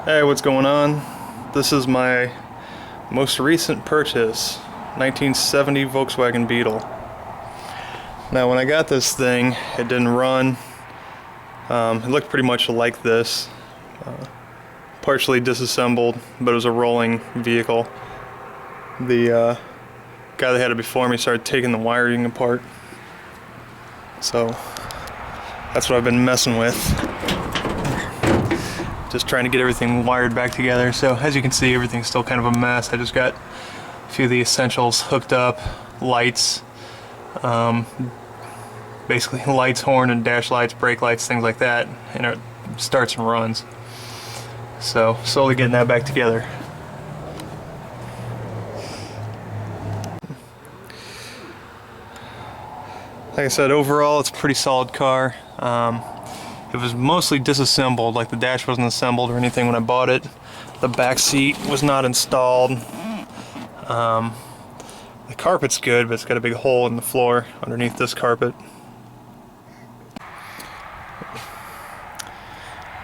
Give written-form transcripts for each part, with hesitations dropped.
Hey, what's going on? This is my most recent purchase, 1970 Volkswagen Beetle. Now when I got this thing, it didn't run. It looked pretty much like this. Partially disassembled, but it was a rolling vehicle. The guy that had it before me started taking the wiring apart. So that's what I've been messing with. Just trying to get everything wired back together. So as you can see, everything's still kind of a mess. I just got a few of the essentials hooked up, lights, basically lights, horn and dash lights, brake lights, things like that, and it starts and runs. So slowly getting that back together. Like I said, overall it's a pretty solid car. It was mostly disassembled, like the dash wasn't assembled or anything when I bought it. The back seat was not installed. The carpet's good, but it's got a big hole in the floor underneath this carpet.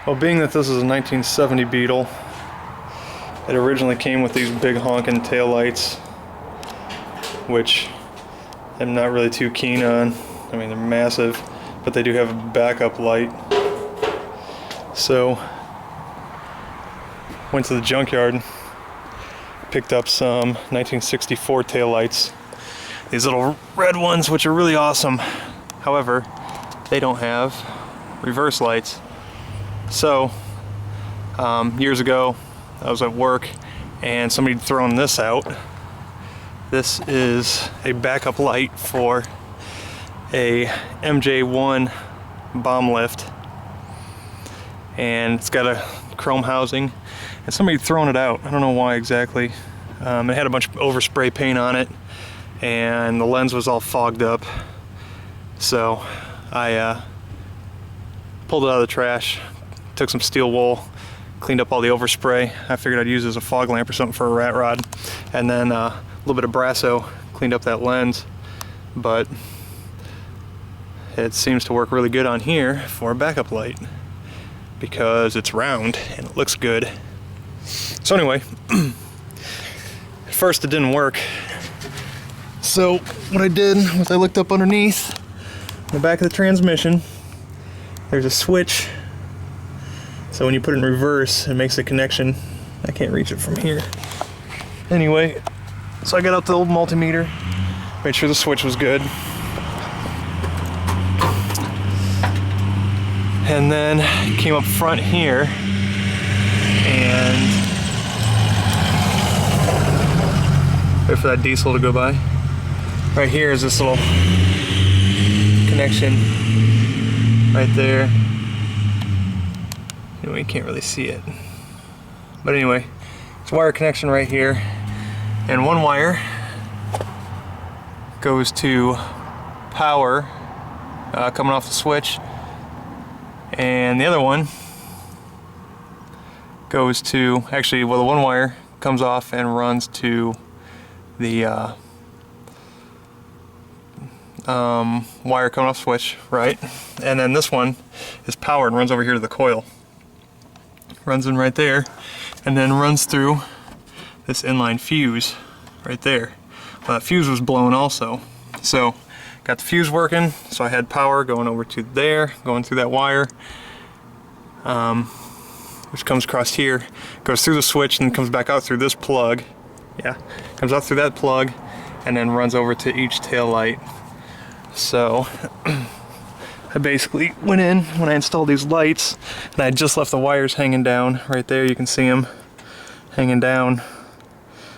Well, being that this is a 1970 Beetle, it originally came with these big honking taillights, which I'm not really too keen on. I mean, they're massive, but they do have a backup light. So, went to the junkyard, picked up some 1964 taillights. These little red ones, which are really awesome. However, they don't have reverse lights. So, years ago, I was at work and somebody had thrown this out. This is a backup light for a MJ1 bomb lift, and it's got a chrome housing, and somebody had thrown it out. I don't know why exactly. It had a bunch of overspray paint on it, and the lens was all fogged up. So I pulled it out of the trash, took some steel wool, cleaned up all the overspray. I figured I'd use it as a fog lamp or something for a rat rod, and then a little bit of Brasso cleaned up that lens. But it seems to work really good on here for a backup light because it's round and it looks good. So anyway, at first it didn't work. So what I did was I looked up underneath the back of the transmission. There's a switch. So when you put it in reverse, it makes a connection. I can't reach it from here. Anyway, so I got out the old multimeter, made sure the switch was good. And then came up front here and wait for that diesel to go by. Right here is this little connection right there. Anyway, you can't really see it. But anyway, it's a wire connection right here. And one wire goes to power coming off the switch. And the other one goes to, actually, well, the one wire comes off and runs to the wire coming off switch, right? And then this one is powered and runs over here to the coil. Runs in right there, and then runs through this inline fuse right there. Well, that fuse was blown also. So got the fuse working, so I had power going over to there, going through that wire, which comes across here, goes through the switch and comes back out through this plug. Yeah, comes out through that plug and then runs over to each tail light. So I basically went in when I installed these lights, and I just left the wires hanging down right there. You can see them hanging down.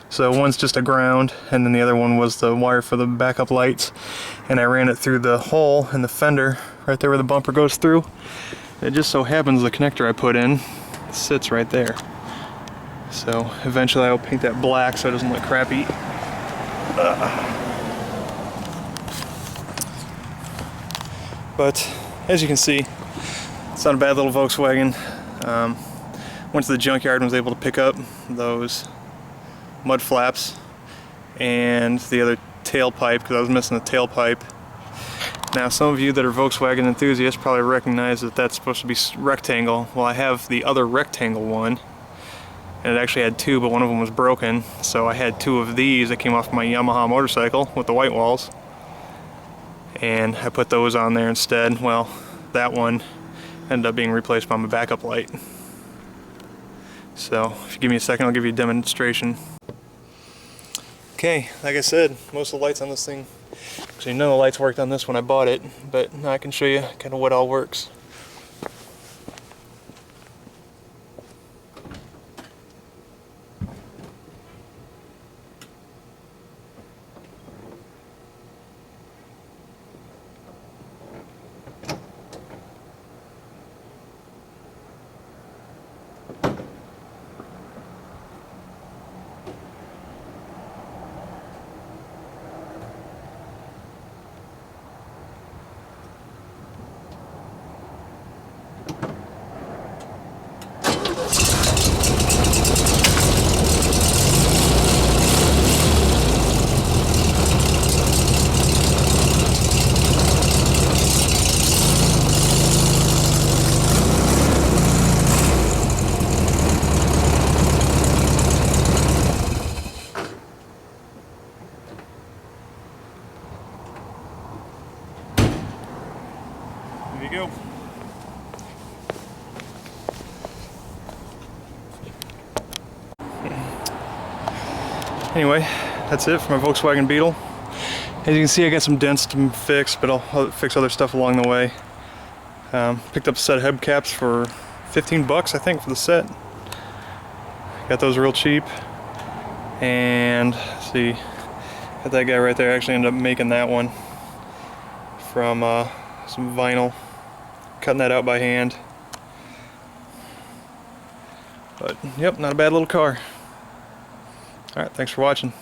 So one's just a ground, and then the other one was the wire for the backup lights. And I ran it through the hole in the fender right there where the bumper goes through. It just so happens the connector I put in sits right there. So eventually I'll paint that black so it doesn't look crappy. But as you can see, it's not a bad little Volkswagen. Went to the junkyard and was able to pick up those mud flaps and the other tailpipe, because I was missing the tailpipe. Now some of you that are Volkswagen enthusiasts probably recognize that that's supposed to be rectangle. Well, I have the other rectangle one and it actually had two, but one of them was broken. So I had two of these that came off my Yamaha motorcycle with the white walls, and I put those on there instead. Well, that one ended up being replaced by my backup light. So if you give me a second, I'll give you a demonstration. Okay, like I said, most of the lights on this thing, actually none of the lights worked on this when I bought it, but now I can show you kind of what all works. There you go. Anyway, that's it for my Volkswagen Beetle. As you can see, I got some dents to fix, but I'll fix other stuff along the way. Picked up a set of hubcaps for 15 bucks, I think, for the set. Got those real cheap. And let's see, got that guy right there. I actually ended up making that one from some vinyl, cutting that out by hand. But yep, not a bad little car. Alright, thanks for watching.